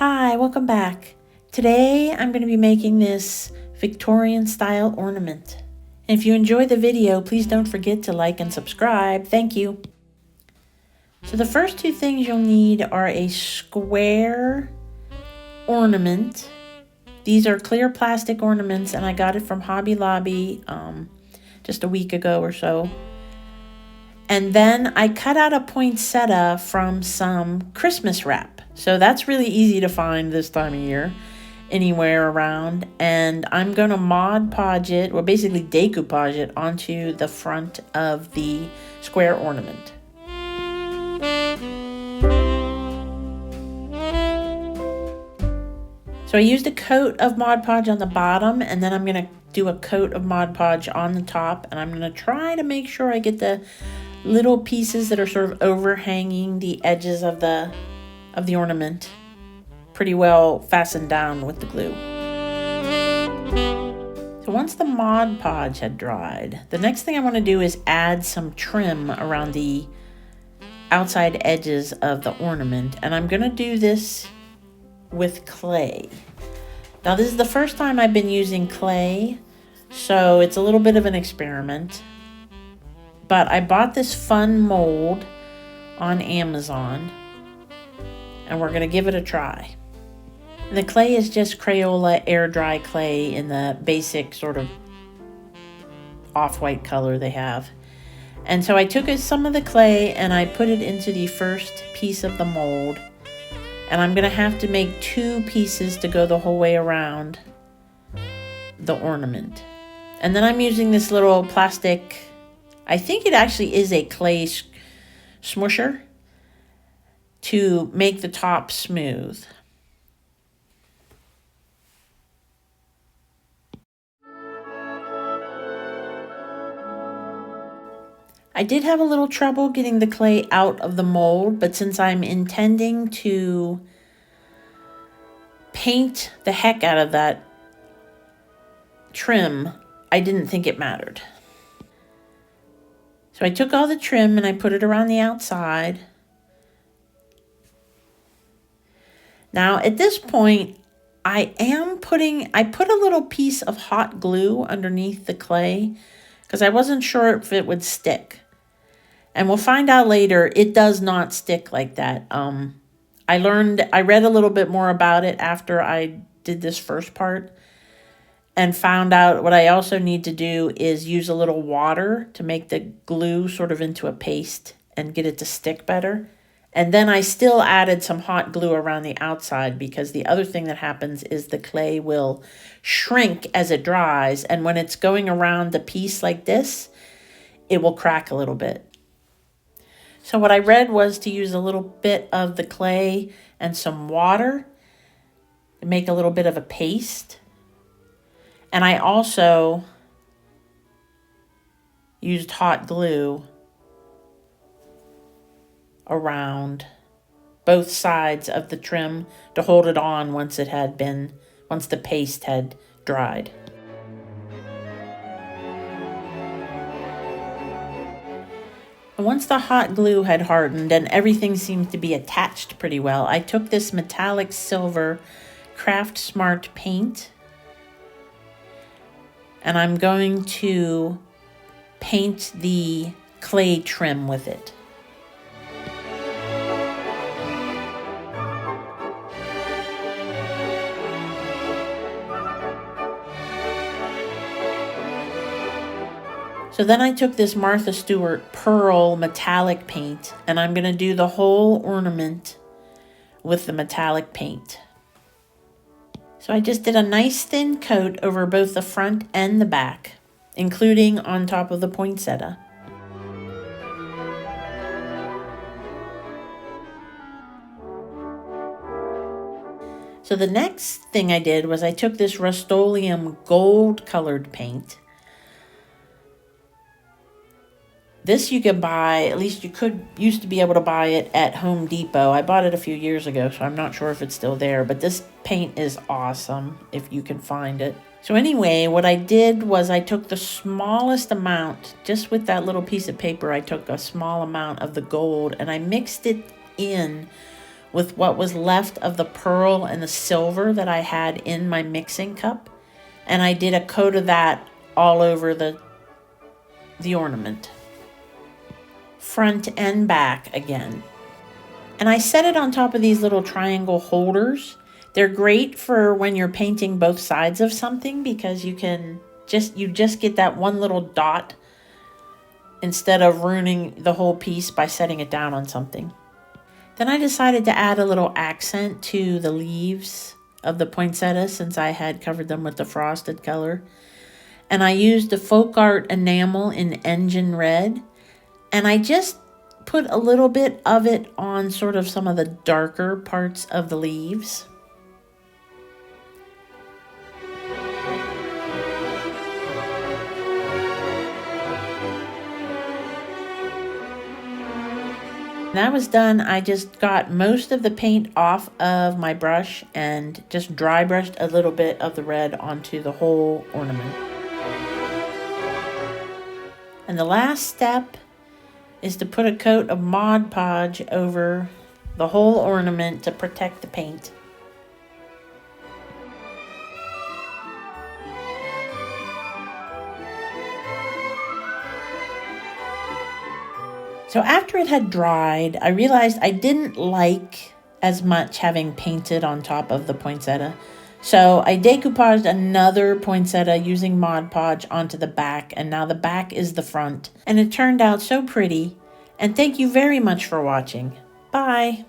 Hi, welcome back. Today I'm going to be making this Victorian style ornament. And if you enjoy the video, please don't forget to like and subscribe. Thank you. So the first two things you'll need are a square ornament. These are clear plastic ornaments and I got it from Hobby Lobby just a week ago or so. And then I cut out a poinsettia from some Christmas wrap. So that's really easy to find this time of year, anywhere around. And I'm going to Mod Podge it, or basically decoupage it onto the front of the square ornament. So I used a coat of Mod Podge on the bottom, and then I'm going to do a coat of Mod Podge on the top. And I'm going to try to make sure I get the little pieces that are sort of overhanging the edges of the ornament pretty well fastened down with the glue. So once the Mod Podge had dried, the next thing I want to do is add some trim around the outside edges of the ornament, and I'm going to do this with clay. Now this is the first time I've been using clay, so it's a little bit of an experiment. But I bought this fun mold on Amazon, and we're going to give it a try. The clay is just Crayola air dry clay in the basic sort of off-white color they have. And so I took some of the clay and I put it into the first piece of the mold. And I'm going to have to make two pieces to go the whole way around the ornament. And then I'm using this little plastic, I think it actually is a clay smoosher, to make the top smooth. I did have a little trouble getting the clay out of the mold, but since I'm intending to paint the heck out of that trim, I didn't think it mattered. So I took all the trim and I put it around the outside. Now at this point, I put a little piece of hot glue underneath the clay because I wasn't sure if it would stick. And we'll find out later, it does not stick like that. I read a little bit more about it after I did this first part and found out what I also need to do is use a little water to make the glue sort of into a paste and get it to stick better. And then I still added some hot glue around the outside because the other thing that happens is the clay will shrink as it dries. And when it's going around the piece like this, it will crack a little bit. So what I read was to use a little bit of the clay and some water to make a little bit of a paste. And I also used hot glue around both sides of the trim to hold it on once the paste had dried. And once the hot glue had hardened and everything seemed to be attached pretty well, I took this metallic silver Craft Smart paint and I'm going to paint the clay trim with it. So then I took this Martha Stewart Pearl metallic paint and I'm going to do the whole ornament with the metallic paint. So I just did a nice thin coat over both the front and the back, including on top of the poinsettia. So the next thing I did was I took this Rust-Oleum gold colored paint. This you can buy, at least used to be able to buy it at Home Depot. I bought it a few years ago, so I'm not sure if it's still there, but this paint is awesome if you can find it. So anyway, what I did was I took the smallest amount, just with that little piece of paper, I took a small amount of the gold and I mixed it in with what was left of the pearl and the silver that I had in my mixing cup. And I did a coat of that all over the ornament, front and back again. And I set it on top of these little triangle holders. They're great for when you're painting both sides of something because you just get that one little dot instead of ruining the whole piece by setting it down on something. Then I decided to add a little accent to the leaves of the poinsettia since I had covered them with the frosted color. And I used the folk art enamel in engine red. And I just put a little bit of it on sort of some of the darker parts of the leaves. When that was done, I just got most of the paint off of my brush and just dry brushed a little bit of the red onto the whole ornament. And the last step is to put a coat of Mod Podge over the whole ornament to protect the paint. So after it had dried, I realized I didn't like as much having painted on top of the poinsettia. So I decoupaged another poinsettia using Mod Podge onto the back, and now the back is the front. And it turned out so pretty. And thank you very much for watching. Bye.